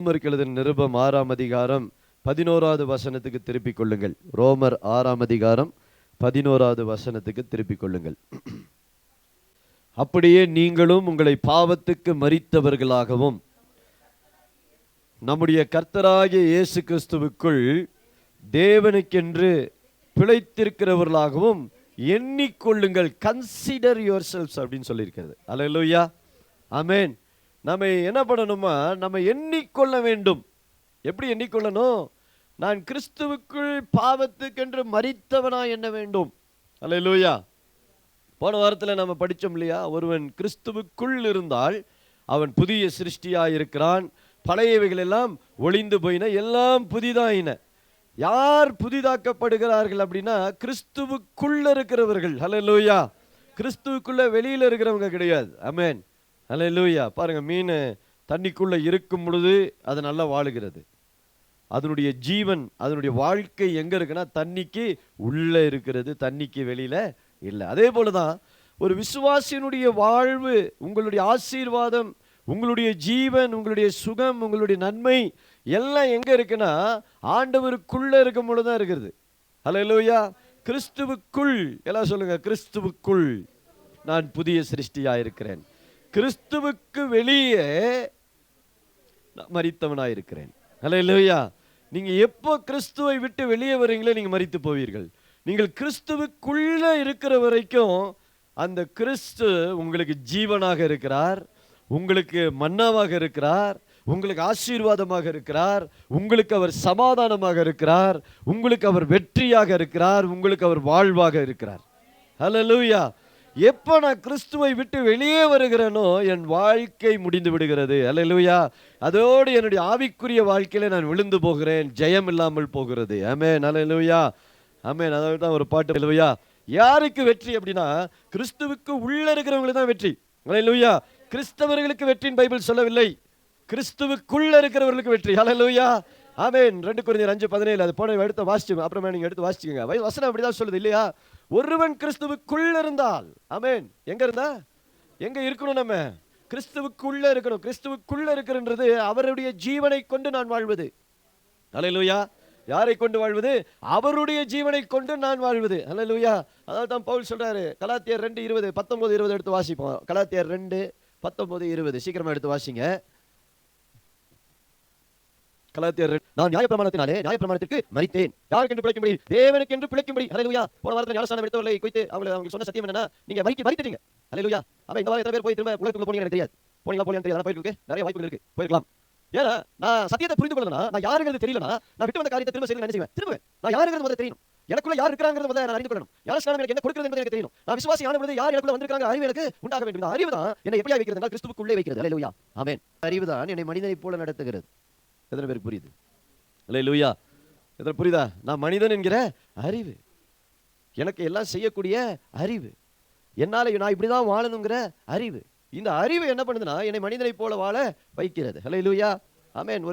ரோமருக்கு எழுதின நிருபம் 6ஆம் அதிகாரம் 11வது வசனத்துக்கு திருப்பிக் கொள்ளுங்கள். ரோமர் 6ஆம் அதிகாரம் 11வது வசனத்துக்கு திருப்பிக் கொள்ளுங்கள். அப்படியே நீங்களும் உங்களை பாவத்துக்கு மரித்தவர்களாகவும் நம்முடைய கர்த்தராகிய இயேசு கிறிஸ்துவுக்குள் தேவனுக்கென்று பிழைத்திருக்கிறவர்களாகவும் எண்ணிக்கொள்ளுங்கள். கன்சிடர் யுவர் செல்ஸ் அப்படின்னு சொல்லியிருக்கிறது. அல்லேலூயா, ஆமென். நம்ம என்ன பண்ணணுமா, நம்ம எண்ணிக்கொள்ள வேண்டும். எப்படி எண்ணிக்கொள்ளணும்? நான் கிறிஸ்துவுக்குள் பாவத்துக்கென்று மரித்தவனா என்ன வேண்டும். அல்லேலூயா. போன வாரத்தில் நம்ம படித்தோம் இல்லையா, ஒருவன் கிறிஸ்துவுக்குள் இருந்தால் அவன் புதிய சிருஷ்டியாயிருக்கிறான், பழையவைகள் எல்லாம் ஒளிந்து போயின, எல்லாம் புதிதாயின. யார் புதிதாக்கப்படுகிறார்கள் அப்படின்னா கிறிஸ்துவுக்குள்ள இருக்கிறவர்கள். அல்லேலூயா. கிறிஸ்துவுக்குள்ள வெளியில இருக்கிறவங்க கிடையாது. ஆமென். அல்லேலூயா. பாருங்க, மீன் தண்ணிக்குள்ள இருக்கும் பொழுது அது நல்லா வாழுகிறது. அதனுடைய ஜீவன், அதனுடைய வாழ்க்கை எங்க இருக்குன்னா தண்ணிக்கு உள்ள இருக்கிறது, தண்ணிக்கு வெளியில இல்லை. அதே போலதான் ஒரு விசுவாசியினுடைய வாழ்வு, உங்களுடைய ஆசீர்வாதம், உங்களுடைய ஜீவன், உங்களுடைய சுகம், உங்களுடைய நன்மை எல்லாம் எங்க இருக்குன்னா ஆண்டவருக்குள்ள இருக்கும் பொழுதுதான் இருக்கிறது. அல்லேலூயா. கிறிஸ்துவுக்குள், எல்லாம் சொல்லுங்க, கிறிஸ்துவுக்குள் நான் புதிய சிருஷ்டியாயிருக்கிறேன். கிறிஸ்துவுக்கு வெளியே மரித்தவனாயிருக்கிறேன். அல்லேலூயா. நீங்க எப்போ கிறிஸ்துவை விட்டு வெளியே வரீங்களோ நீங்க மரித்து போவீர்கள். நீங்கள் கிறிஸ்துவுக்குள்ள இருக்கிற வரைக்கும் அந்த கிறிஸ்து உங்களுக்கு ஜீவனாக இருக்கிறார், உங்களுக்கு மன்னாவாக இருக்கிறார், உங்களுக்கு ஆசீர்வாதமாக இருக்கிறார், உங்களுக்கு அவர் சமாதானமாக இருக்கிறார், உங்களுக்கு அவர் வெற்றியாக இருக்கிறார், உங்களுக்கு அவர் வாழ்வாக இருக்கிறார். அல்லேலூயா. எப்போ நான் கிறிஸ்துவை விட்டு வெளியே வருகிறேனோ என் வாழ்க்கை முடிந்து விடுகிறது. அல்லேலூயா. அதோடு என்னுடைய ஆவிக்குரிய வாழ்க்கையில நான் விழுந்து போகிறேன், ஜெயம் இல்லாமல் போகிறது. ஆமென். அல்லேலூயா, ஆமென். அதாவது தான் ஒரு பாட்டு. அல்லேலூயா. யாருக்கு வெற்றி அப்படின்னா கிறிஸ்துவுக்கு உள்ள இருக்கிறவங்களுக்கு தான் வெற்றி. அல்லேலூயா. கிறிஸ்தவர்களுக்கு வெற்றின்னு பைபிள் சொல்லவில்லை, கிறிஸ்துவுக்குள்ள இருக்கிறவர்களுக்கு வெற்றி. அல்லேலூயா, ஆமென். 2 கொரிந்தியர் 5:17 அது போன எடுத்து வாசிச்சுங்க, அப்புறமா நீங்க எடுத்து வாசிச்சுங்க. வசனம் அப்படிதான் சொல்லுது இல்லையா? ஒருவன் கிறிஸ்துவுக்குள்ள இருந்தால், ஆமென். எங்க இருந்தா எங்க இருக்கணும்? நம்ம கிறிஸ்துவுக்குள்ள இருக்கணும். கிறிஸ்துவுக்குள்ள இருக்கிறது அவருடைய ஜீவனை கொண்டு நான் வாழ்வது. அல்லேலூயா. யாரை கொண்டு வாழ்வது? அவருடைய ஜீவனை கொண்டு நான் வாழ்வது. அல்லேலூயா. அதாவது தான் பவுல் சொல்றாரு, கலாத்தியர் 2:20 19 20 எடுத்து வாசிப்போம். கலாத்தியர் 2:19 20 சீக்கிரமா எடுத்து வாசிங்க. கலாத்தியர், நான் நியாயப்பிரமாணத்தினாலே நியாயப்பிரமாணத்திற்கு மரித்தேன், யாருக்கென்று பிழைக்கும்படி, தேவனுக்கென்று பிழைக்கும்படி. அல்லேலூயா. போன வாரத்தில் ஞானஸ்நானம் எடுத்தவர்களை குறித்து அவங்க சொன்ன சத்தியம் என்னன்னா, நீங்க மரித்தீங்க. அல்லேலூயா. அப்ப இந்த வாரம் எத்தனை பேர் போய் திரும்ப உலகத்துக்குள்ள போனீங்க எனக்கு தெரியாது. போனீங்களா போலியான்னு தெரியாது. போயிட்டு இருக்கு, நிறைய வாய்ப்புகள் இருக்கு, போயிருக்கலாம். ஏன்னா நான் சத்தியத்தை புரிந்து கொள்ளணும்னா, நான் யாருங்கிறது தெரியலனா, நான் விட்டு வந்த காரியத்தை திரும்ப செய்ய என்ன செய்வேன்? திரும்ப நான் யாருங்கிறது முதல்ல தெரியணும். எனக்குள்ள யார் இருக்கிறாங்கிறது முதல்ல நான் அறிந்து கொள்ளணும். ஞானஸ்நானம் எனக்கு என்ன கொடுக்கிறது என்பது எனக்கு தெரியணும். நான் விசுவாசி ஆன பொழுது யார் எனக்குள்ள வந்திருக்காங்க அறிவு எனக்கு உண்டாக வேண்டும். இந்த அறிவு தான் என்னை எப்படியா வைக்கிறது என்றால் கிறிஸ்துவுக்குள்ளே வைக்கிறது. அல்லேலூயா, ஆமென். அறிவு தான் என்னை மனிதனைப் போல நடத்துகிறது. எத்தனை பேருக்கு புரியுது? அல்லேலூயா. எத்தனை புரியுதா? நான் மனிதன் என்கிற அறிவு, எனக்கு எல்லாம் செய்யக்கூடிய அறிவு, என்னால நான் இப்படிதான் வாழணுங்கிற அறிவு. இந்த அறிவு என்ன பண்ணுதுன்னா என்னை மனிதனை போல வாழ வைக்கிறது. அல்லேலூயா, ஆமென்.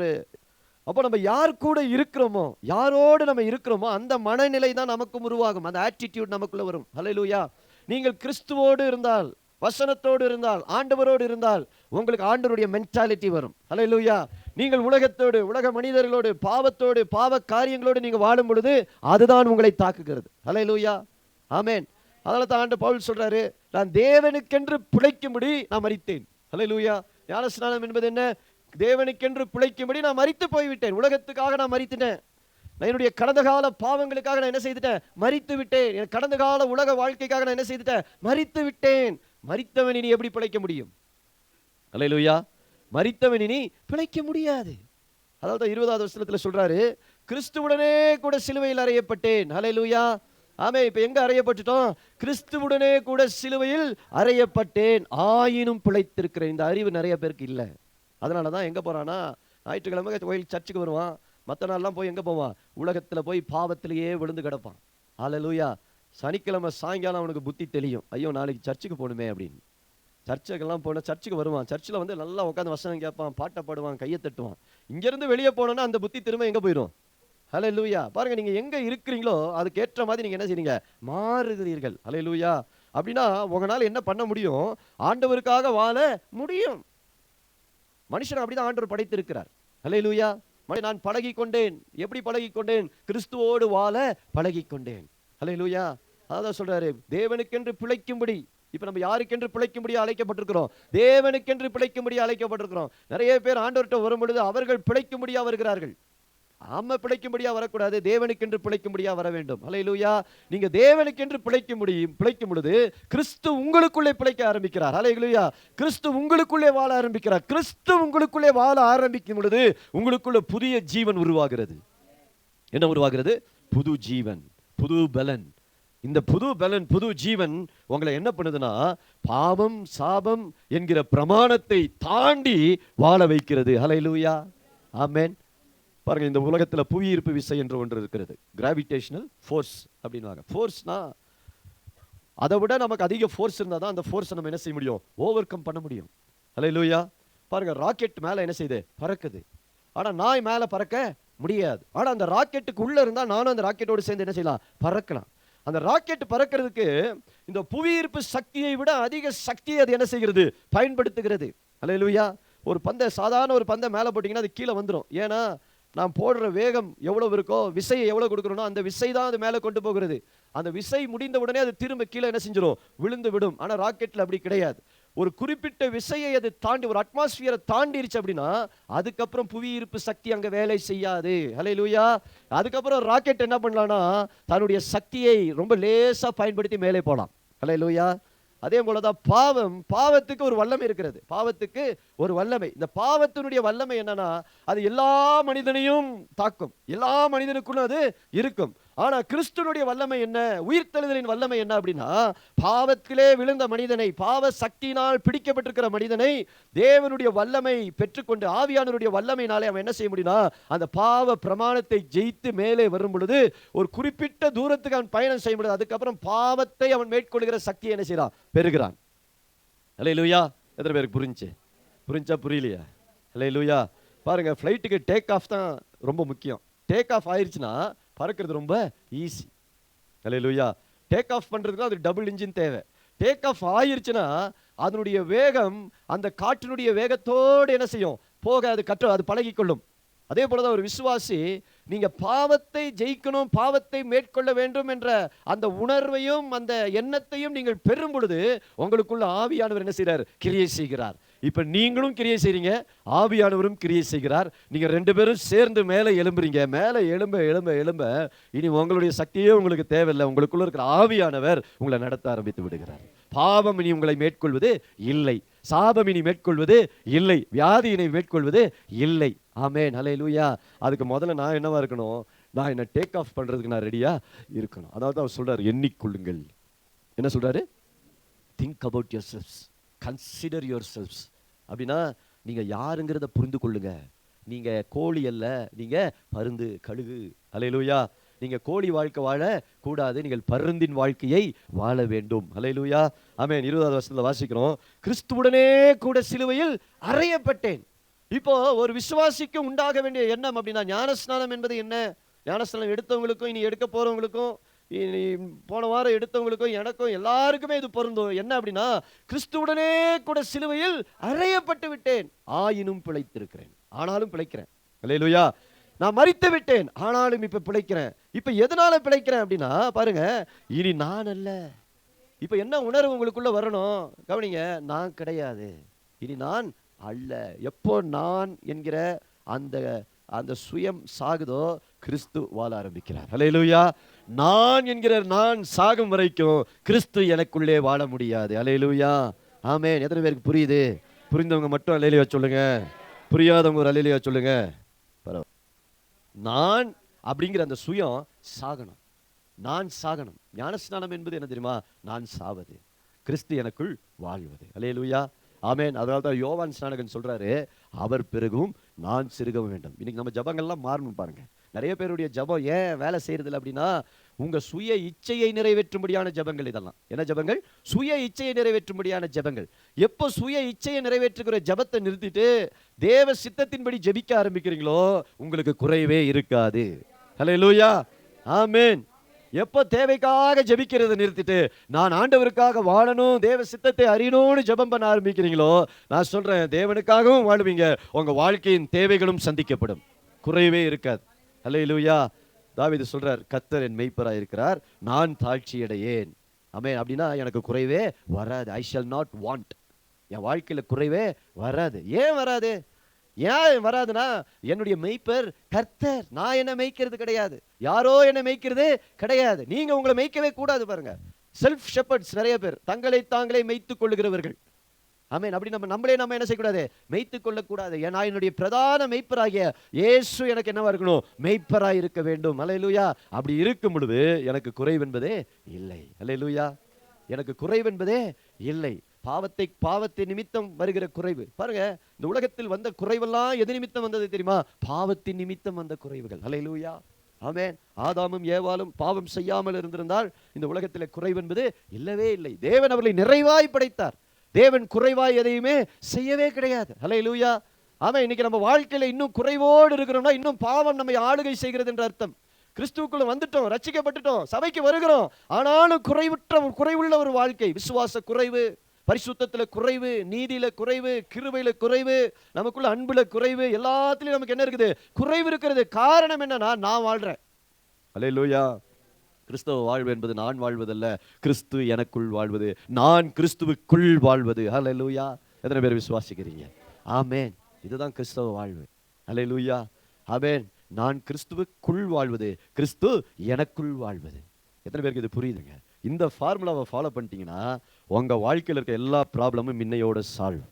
அப்போ நம்ம யார் கூட இருக்கிறோமோ, யாரோடு நம்ம இருக்கிறோமோ அந்த மனநிலை தான் நமக்கும் உருவாகும், அந்த ஆட்டிடியூட் நமக்குள்ள வரும். அல்லேலூயா. நீங்கள் கிறிஸ்துவோடு இருந்தால், வசனத்தோடு இருந்தால், ஆண்டவரோடு இருந்தால் உங்களுக்கு ஆண்டவருடைய மென்டாலிட்டி வரும். அல்லேலூயா. நீங்கள் உலகத்தோடு, உலக மனிதர்களோடு, பாவத்தோடு, பாவ காரியங்களோடு நீங்க வாழும் பொழுது அதுதான் உங்களை தாக்குகிறது. அல்லேலூயா, ஆமென். அதனால தான் ஆண்டவர் பவுல் சொல்றாரு, நான் தேவனுக்கென்று பிழைக்கும்படி நான் மரித்தேன். அல்லேலூயா. ஞானஸ்நானம் என்பது என்ன? தேவனுக்கென்று பிழைக்கும்படி நான் மரித்து போய்விட்டேன். உலகத்துக்காக நான் மரித்துட்டேன். நான் என்னுடைய கடந்த கால பாவங்களுக்காக நான் என்ன செய்துட்டேன்? மரித்து விட்டேன். என் கடந்த கால உலக வாழ்க்கைக்காக நான் என்ன செய்துட்டேன்? மரித்து விட்டேன். மரித்தவன் இனி எப்படி பிழைக்க முடியும்? அல்லேலூயா. மரித்தவன் இனி பிழைக்க முடியாது. அதாவது 20வது வசனத்துல சொல்றாரு, கிறிஸ்துவுடனே கூட சிலுவையில் அறையப்பட்டேன். அல்லேலூயா, ஆமே. இப்ப எங்க அறையப்பட்டுட்டோம்? கிறிஸ்துவுடனே கூட சிலுவையில் அறையப்பட்டேன், ஆயினும் பிழைத்திருக்கிறேன். இந்த அறிவு நிறைய பேருக்கு இல்லை. அதனாலதான் எங்க போறானா, ஞாயிற்றுக்கிழமை கோயில் சர்ச்சுக்கு வருவான், மற்ற நாள்லாம் போய் எங்க போவான்? உலகத்துல போய் பாவத்திலேயே விழுந்து கிடப்பான். அல்லேலூயா. சனிக்கிழமை சாயங்காலம் அவனுக்கு புத்தி தெளியும், ஐயோ நாளைக்கு சர்ச்சுக்கு போகணுமே அப்படின்னு. சர்ச்சுக்கெல்லாம் போன சர்ச்சுக்கு வருவான், சர்ச்சில் வந்து நல்லா உட்காந்து வசனம் கேட்பான், பாட்டை பாடுவான், கையை தட்டுவான். இங்கேருந்து வெளியே போனோன்னா அந்த புத்தி திரும்ப எங்கே போயிடும்? அல்லேலூயா. பாருங்க, நீங்க எங்க இருக்கிறீங்களோ அதுக்கு ஏற்ற மாதிரி நீங்க என்ன செய்றீங்க? மாறுகிறீர்கள். அல்லேலூயா. அப்படின்னா உங்களால் என்ன பண்ண முடியும்? ஆண்டவருக்காக வாழ முடியும். மனுஷன் அப்படிதான் ஆண்டவர் படைத்திருக்கிறார். அல்லேலூயா. நான் பழகி கொண்டேன். எப்படி பழகி கொண்டேன்? கிறிஸ்துவோடு வாழ பழகி கொண்டேன். அல்லேலூயா. அதான் சொல்றாரு, தேவனுக்கென்று பிழைக்கும்படி. இப்ப நம்ம யாருக்கென்று பிழைக்கும்படி அழைக்கப்பட்டிருக்கிறோம்? தேவனுக்கென்று பிழைக்கும்படி அழைக்கப்பட்டிருக்கிறோம். நிறைய பேர் ஆண்டவர்கிட்ட வரும்பொழுது அவர்கள் பிழைக்கும்படியா வருகிறார்கள். ஆம பிழைக்கும்படியா வரக்கூடாது, தேவனுக்கென்று பிழைக்கும்படியா வர வேண்டும். அல்லேலூயா. நீங்க தேவனுக்கென்று பிழைக்கும் பொழுது கிறிஸ்து உங்களுக்குள்ளே பிழைக்க ஆரம்பிக்கிறார். அல்லேலூயா. கிறிஸ்து உங்களுக்குள்ளே வாழ ஆரம்பிக்கிறார். கிறிஸ்து உங்களுக்குள்ளே வாழ ஆரம்பிக்கும் பொழுது உங்களுக்குள்ள புதிய ஜீவன் உருவாகிறது. என்ன உருவாகிறது? புது ஜீவன், புது பலன். இந்த புது பலன், புது ஜீவன் உங்களை என்ன பண்ணுதுன்னா, பாவம் சாபம் என்கிற பிரமாணத்தை தாண்டி வாழ வைக்கிறது. அல்லேலூயா. ஆமென். பாருங்க, இந்த உலகத்துல புவியீர்ப்பு விசை என்று ஒன்று இருக்கிறது. கிராவிடேஷனல் ஃபோர்ஸ் அப்படின்வாங்க. ஃபோர்ஸ்னா அதை விட நமக்கு அதிக ஃபோர்ஸ் இருந்தால் தான் அந்த ஃபோர்ஸை நம்ம என்ன செய்ய முடியும்? ஓவர் கம் பண்ண முடியும். அல்லேலூயா. பாருங்க, ராக்கெட் மேல என்ன செய்யுது? பறக்குது. ஆனா நாய் மேல பறக்க முடியாது. ஆனா அந்த ராக்கெட்டுக்கு உள்ள இருந்தா நானும் அந்த ராக்கெட்டோடு சேர்ந்து என்ன செய்யலாம்? பறக்கலாம். அந்த ராக்கெட் பறக்கிறதுக்கு இந்த புவியீர்ப்பு சக்தியை விட அதிக சக்தியை அது என்ன செய்கிறது? பயன்படுத்துகிறது. அல்லேலூயா. ஒரு பந்தை, சாதாரண ஒரு பந்தை மேலே போட்டிங்கன்னா அது கீழே வந்துடும். ஏன்னா நாம் போடுற வேகம் எவ்வளவு இருக்கோ, விசையை எவ்வளவு கொடுக்குறோனோ அந்த விசை தான் அது மேலே கொண்டு போகிறது. அந்த விசை முடிந்த உடனே அது திரும்ப கீழே என்ன செஞ்சிடும்? விழுந்து விடும். ஆனால் ராக்கெட்டில் அப்படி கிடையாது. ஒரு குறிப்பிட்ட விசையை அது தாண்டி, ஒரு அட்மாஸ்பியரை தாண்டிருச்சு அப்படின்னா அதுக்கப்புறம் புவியீர்ப்பு சக்தி அங்கே வேலை செய்யாது. அல்லேலூயா. அதுக்கப்புறம் ராக்கெட் என்ன பண்ணலாம்னா தன்னுடைய சக்தியை ரொம்ப லேசாக பயன்படுத்தி மேலே போகலாம். அல்லேலூயா. அதே போலதான் பாவத்துக்கு ஒரு வல்லமை இருக்கிறது. பாவத்துக்கு ஒரு வல்லமை. இந்த பாவத்தினுடைய வல்லமை என்னன்னா, அது எல்லா மனிதனையும் தாக்கும், எல்லா மனிதனுக்குள்ள அது இருக்கும். ஆனா கிறிஸ்துனுடைய வல்லமை என்ன? உயிர்த்தெழுதலின் வல்லமை என்ன அப்படின்னா, பாவத்திலே விழுந்த மனிதனை, பாவ சக்தியினால் பிடிக்கப்பட்டிருக்கிற மனிதனை தேவனுடைய வல்லமை பெற்றுக்கொண்டு, ஆவியானவருடைய வல்லமையினாலே அவன் என்ன செய்ய முடியும்னா, அந்த பாவ பிரமாணத்தை ஜெயித்து மேலே வரும் பொழுது ஒரு குறிப்பிட்ட தூரத்துக்கு அவன் பயணம் செய்ய முடியாது. அதுக்கப்புறம் பாவத்தை அவன் மேற்கொள்கிற சக்தியை என்ன செய்யறான்? பெறுகிறான். அல்லேலூயா. எத்தனை பேருக்கு புரிஞ்சா புரியலையா? அல்லேலூயா. பாருங்க, ஃப்ளைட்டுக்கு டேக் ஆஃப் தான் ரொம்ப முக்கியம். டேக் ஆஃப் ஆயிடுச்சுன்னா பறக்கிறது ரொம்ப ஈஸி. அல்லேலூயா. டேக் ஆஃப் பண்றதுக்கு அது டபுள் இன்ஜின் தேவை. டேக் ஆஃப் ஆயிருச்சுன்னா அதனுடைய வேகம் அந்த காற்றினுடைய வேகத்தோடு என்ன செய்யும்? போக அது பழகிக்கொள்ளும். அதே போலதான் ஒரு விசுவாசி, நீங்க பாவத்தை ஜெயிக்கணும், பாவத்தை மேற்கொள்ள வேண்டும் என்ற அந்த உணர்வையும் அந்த எண்ணத்தையும் நீங்கள் பெறும் பொழுது உங்களுக்குள்ள ஆவியானவர் என்ன செய்கிறார்? கிரியை செய்கிறார். இப்ப நீங்களும் கிரியை செய்றீங்க, ஆவியானவரும் கிரியை செய்கிறார். நீங்க ரெண்டு பேரும் சேர்ந்து மேலே எழும்புறீங்க. மேலே எழும்ப இனி உங்களுடைய சக்தியே உங்களுக்கு தேவையில்லை. உங்களுக்குள்ள இருக்கிற ஆவியானவர் உங்களை நடத்த ஆரம்பித்து விடுகிறார். பாவம் இனி உங்களை மேற்கொள்வது இல்லை, சாபம் இனி மேற்கொள்வது இல்லை, வியாதியினை மேற்கொள்வது இல்லை. ஆமென். அல்லேலூயா. அதுக்கு முதல்ல நான் என்னவா இருக்கணும்? நான் என்ன டேக் ஆஃப் பண்றதுக்கு நான் ரெடியா இருக்கணும். அதாவது அவர் சொல்றாரு, எண்ணிக்கொள்ளுங்கள். என்ன சொல்றாரு? Think about your selves, consider your selves. அப்படின்னா நீங்க யாருங்கிறத புரிந்து கொள்ளுங்க. நீங்க கோழி அல்ல, நீங்க பருந்து, கழுகு. அல்லேலூயா. நீங்க கோழி வாழ்க்கை வாழ கூடாது, நீங்கள் பருந்தின் வாழ்க்கையை வாழ வேண்டும். அல்லேலூயா. ஆமென். 20வது வசனத்துல வாசிக்கிறோம், கிறிஸ்துவுடனே கூட சிலுவையில் அறையப்பட்டேன். இப்போ ஒரு விசுவாசிக்கு உண்டாக வேண்டிய எண்ணம் அப்படின்னா, ஞானஸ்நானம் என்பது என்ன? ஞானஸ்நானம் எடுத்தவங்களுக்கும் இனி எடுக்க போறவங்களுக்கும், இனி போன வாரம் எடுத்தவங்களுக்கும் எனக்கும் எல்லாருக்குமே இது பொருந்தும். என்ன அப்படின்னா, கிறிஸ்துவுடனே கூட சிலுவையில் அறையப்பட்டு விட்டேன், ஆயினும் பிழைத்திருக்கிறேன், ஆனாலும் பிழைக்கிறேன். அல்லேலூயா. நான் மரித்து விட்டேன், ஆனாலும் இப்ப பிழைக்கிறேன். இப்ப எதனால பிழைக்கிறேன் அப்படின்னா, பாருங்க, இனி நான் அல்ல. இப்ப என்ன உணர்வு உங்களுக்குள்ள வரணும்? கவனிங்க, நான் கிடையாது, இனி நான் அல்ல. எப்போ நான் என்கிற அந்த சுயம் சாகுதோ, கிறிஸ்து வாழ ஆரம்பிக்கிறார். அல்லேலூயா. நான் என்கிற நான் சாகும் வரைக்கும் கிறிஸ்து எனக்குள்ளே வாழ முடியாது. அல்லேலூயா. ஆமென். எத்தனை பேருக்கு புரியுது? புரிந்தவங்க மட்டும் அல்லேலூயா சொல்லுங்க. புரியாதவங்க ஒரு அல்லேலூயா சொல்லுங்க. பரவாயில்ல. நான் அப்படிங்கிற அந்த சுயம் சாகணும். நான் சாகணும். ஞானஸ்நானம் என்பது என்ன தெரியுமா? நான் சாவது, கிறிஸ்து எனக்குள் வாழ்வது. அல்லேலூயா. ஆமென். அதனால தான் யோவான் ஸ்நானகன் சொல்றாரு, அவர் பெருகவும் நான் சிறுகவும் வேண்டும். இன்னைக்கு நம்ம ஜபங்கள்லாம் மாறணும். பாருங்க, நிறைய பேருடைய ஜபம் ஏன் வேலை செய்யறதில்லை அப்படின்னா, உங்க சுய இச்சையை நிறைவேற்றும்படியான ஜபங்கள் இதெல்லாம். என்ன ஜபங்கள்? சுய இச்சையை நிறைவேற்றும்படியான ஜபங்கள். எப்போ சுய இச்சையை நிறைவேற்றுகிற ஜபத்தை நிறுத்திட்டு தேவ சித்தத்தின்படி ஜபிக்க ஆரம்பிக்கிறீங்களோ, உங்களுக்கு குறைவே இருக்காது. அல்லேலூயா. ஆமென். எப்ப தேவைக்காக ஜெபிக்கிறத நிறுத்திட்டு நான் ஆண்டவருக்காக வாழணும், தேவ சித்தத்தை அறியணும்னு ஜெபம் பண்ண ஆரம்பிக்கிறீங்களோ, நான் சொல்றேன், தேவனுக்காகவும் வாழ்வீங்க, உங்க வாழ்க்கையின் தேவைகளும் சந்திக்கப்படும், குறைவே இருக்காது. அல்லேலூயா. தாவீது சொல்றார், கர்த்தர் என் மெய்ப்பராய் இருக்கிறார், நான் தாழ்ச்சி அடையேன். ஆமென். அப்படின்னா எனக்கு குறைவே வராது. I shall not want. என் வாழ்க்கையில குறைவே வராது. ஏன் வராது? ஏன் வராதுன்னா, என்னுடைய மெய்ப்பர் கர்த்தர். நான் என்ன மேய்க்கிறது கிடையாது, யாரோ என்ன மேய்க்கிறது கிடையாது. நீங்க உங்களை மேய்க்கவே கூடாது. பாருங்க, செல்ஃப் ஷெப்பர்ட்ஸ் நிறைய பேர், தங்களை தாங்களே மேய்த்துக் கொள்ளுகிறவர்கள். ஆமென். அப்படி நம்ம என்ன செய்யக்கூடாது? மேய்த்துக் கொள்ளக்கூடாது. ஏன்னா என்னுடைய பிரதான மெய்ப்பராகிய இயேசு எனக்கு என்னவா இருக்கணும்? மெய்ப்பராய் இருக்க வேண்டும். அல்லேலூயா. அப்படி இருக்கும் பொழுது எனக்கு குறைவென்பதே இல்லை. அல்லேலூயா. எனக்கு குறைவென்பதே இல்லை. பாவத்தை நிமித்தம் வருகிற குறைவு. பாருங்க, இந்த உலகத்தில் வந்த குறைவெல்லாம் எது நிமித்தம் வந்தது தெரியுமா? பாவத்தின் நிமித்தம் வந்த குறைவுகள். அல்லேலூயா. ஆமென். ஆதாமும் ஏவாளும் பாவம் செய்யாமல் இருந்திருந்தால் இந்த உலகத்தில் குறைவென்பது இல்லவே இல்லை. தேவன் அவர்களை நிறைவாய் படைத்தார். தேவன் குறைவாய் எதையுமே செய்யவே கிடையாது. அல்லேலூயா. ஆமென். இன்னைக்கு நம்ம வாழ்க்கையில இன்னும் குறைவோடு இருக்கிறோம்னா இன்னும் பாவம் நம்மை ஆளுகை செய்கிறது என்ற அர்த்தம். கிறிஸ்துவுக்குள்ள வந்துட்டோம், ரட்சிக்கப்பட்டுட்டோம், சபைக்கு வருகிறோம், ஆனாலும் குறைவுள்ள ஒரு வாழ்க்கை. விசுவாச குறைவு, பரிசுத்தத்துல குறைவு, நீதியில குறைவு, கிருபையில குறைவு, நமக்குள்ள அன்புல குறைவு, எல்லாத்துலயும் நமக்கு என்ன இருக்குது? குறைவு இருக்கிறது. காரணம் என்னன்னா, நான் வாழ்றேன். அல்லேலூயா. கிறிஸ்தவ வாழ்வு என்பது நான் வாழ்வதல்ல, கிறிஸ்து எனக்குள் வாழ்வது, நான் கிறிஸ்துவுக்குள் வாழ்வது. அல்லேலூயா. எத்தனை பேர் விசுவாசிக்கிறீங்க? ஆமென். இதுதான் கிறிஸ்தவ வாழ்வு. அல்லேலூயா. ஆமென். நான் கிறிஸ்துவுக்குள் வாழ்வது, கிறிஸ்து எனக்குள் வாழ்வது. எத்தனை பேருக்கு இது புரியுதுங்க? இந்த ஃபார்முலாவை ஃபாலோ பண்ணிட்டீங்கன்னா உங்க வாழ்க்கையில் இருக்க எல்லா ப்ராப்ளமும் இன்னையோட சால்வ்.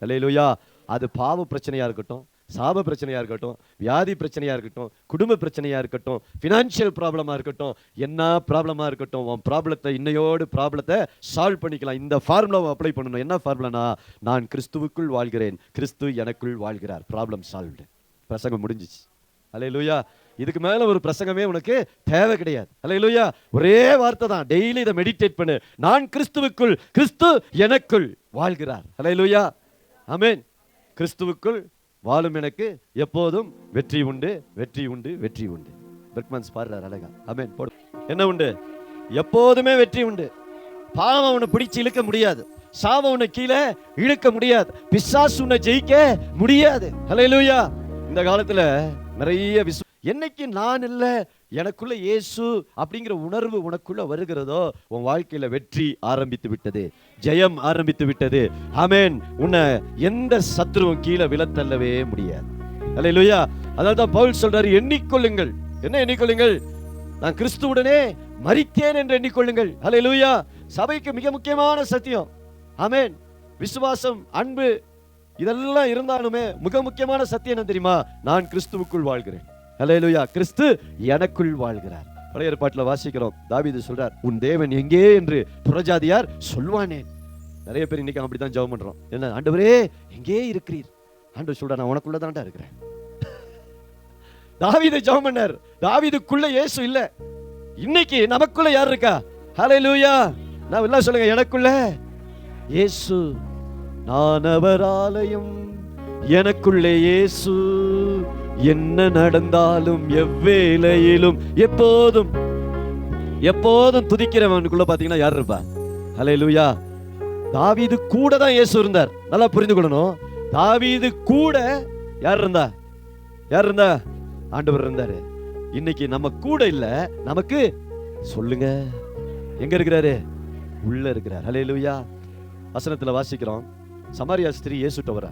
அல்லேலூயா. அது பாவ பிரச்சனையா இருக்கட்டும், சாப பிரச்சனையா இருக்கட்டும், வியாதி பிரச்சனையா இருக்கட்டும், குடும்ப பிரச்சனையா இருக்கட்டும், ஃபினான்ஷியல் ப்ராப்ளமா இருக்கட்டும், என்ன ப்ராப்ளமா இருக்கட்டும், உன் ப்ராப்ளத்தை இன்னையோடு ப்ராப்ளத்தை சால்வ் பண்ணிக்கலாம். இந்த ஃபார்முலாவை அப்ளை பண்ணணும். என்ன ஃபார்முலானா, நான் கிறிஸ்துவுக்குள் வாழ்கிறேன், கிறிஸ்து எனக்குள் வாழ்கிறார். Problem solved. பிரசங்கம் முடிஞ்சிச்சு. அல்லேலூயா. இதுக்கு மேல ஒரு பிரசங்கமே உனக்கு தேவை கிடையாது. அல்லேலூயா. ஒரே வார்த்தை தான், டெய்லி இதை மெடிடேட் பண்ணு. நான் கிறிஸ்துவுக்குள், கிறிஸ்து எனக்குள் வாழ்கிறார். அல்லேலூயா. ஆமென். கிறிஸ்துவுக்குள் வாழும் எனக்கு எப்போதும் வெற்றி உண்டு, வெற்றி உண்டு, வெற்றி உண்டு. பெர்க்மன்ஸ் பாடுறார் அழகா. ஆமென். போடு. என்ன உண்டு? எப்போதுமே வெற்றி உண்டு. பாவம் உன்னை பிடிச்சு இழுக்க முடியாது, சாபம் உன்னை கீழே இழுக்க முடியாது, பிசாசு உன்னை ஜெயிக்க முடியாது. அல்லேலூயா. இந்த காலத்துல நிறைய என்னைக்கு நான் இல்ல, எனக்குள்ள இயேசு அப்படிங்கிற உணர்வு உனக்குள்ள வருகிறதோ, உன் வாழ்க்கையில வெற்றி ஆரம்பித்து விட்டது, ஜெயம் ஆரம்பித்து விட்டது. ஆமென். உன்னை எந்த சத்துருவும் கீழே விழத்தள்ளவே முடியாது. அல்லேலூயா. அதனால்தான் பவுல் சொல்றாரு, எண்ணிக்கொள்ளுங்கள். என்ன எண்ணிக்கொள்ளுங்கள்? நான் கிறிஸ்துவுடனே மரித்தேன் என்று எண்ணிக்கொள்ளுங்கள். அல்லேலூயா. சபைக்கு மிக முக்கியமான சத்தியம். ஆமென். விசுவாசம், அன்பு, இதெல்லாம் இருந்தாலுமே மிக முக்கியமான சத்தியம் என்ன தெரியுமா? நான் கிறிஸ்துவுக்குள் வாழ்கிறேன். அல்லேலூயா. கிறிஸ்து எனக்குள் வாழ்கிறார். பழைய ஏற்பாட்டில் வாசிக்கிறோம், தாவீது சொல்றார், உன் தேவன் எங்கே என்று புறஜாதியார் சொல்வானேன். நிறைய பேர் இன்னைக்கு அப்படித்தான் ஜெபம் பண்றோம். என்ன, ஆண்டவரே எங்கே இருக்கிறீர்? ஆண்டவர் சொல்றார், நான் உனக்குள்ள தான்டா இருக்கிறேன். தாவீது ஜெபம் பண்ணார். தாவீதுக்குள்ள இயேசு இல்ல. இன்னைக்கு நமக்குள்ள யார் இருக்கா? அல்லேலூயா. நான் எல்லாம் சொல்லுங்க, எனக்குள்ள இயேசு, நான் அவர் ஆலயம், எனக்குள்ளே இயேசு, என்ன நடந்தாலும் எவ்வேளையிலும் எப்போதும் எப்போதும் துதிக்கிறவனுக்குள்ள பாத்தீங்கன்னா யார் இருப்பா? அல்லேலூயா. தாவீது கூட தான் இயேசு இருந்தார். நல்லா புரிந்து கொள்ளணும். தாவீது கூட யார் இருந்தா? யார் இருந்தா? ஆண்டவர் இருந்தாரு. இன்னைக்கு நம்ம கூட இல்ல, நமக்கு சொல்லுங்க எங்க இருக்கிறாரு? உள்ள இருக்கிறார். அல்லேலூயா. வசனத்துல வாசிக்கிறோம், சமாரியா ஸ்திரீ இயேசுட்ட வரா.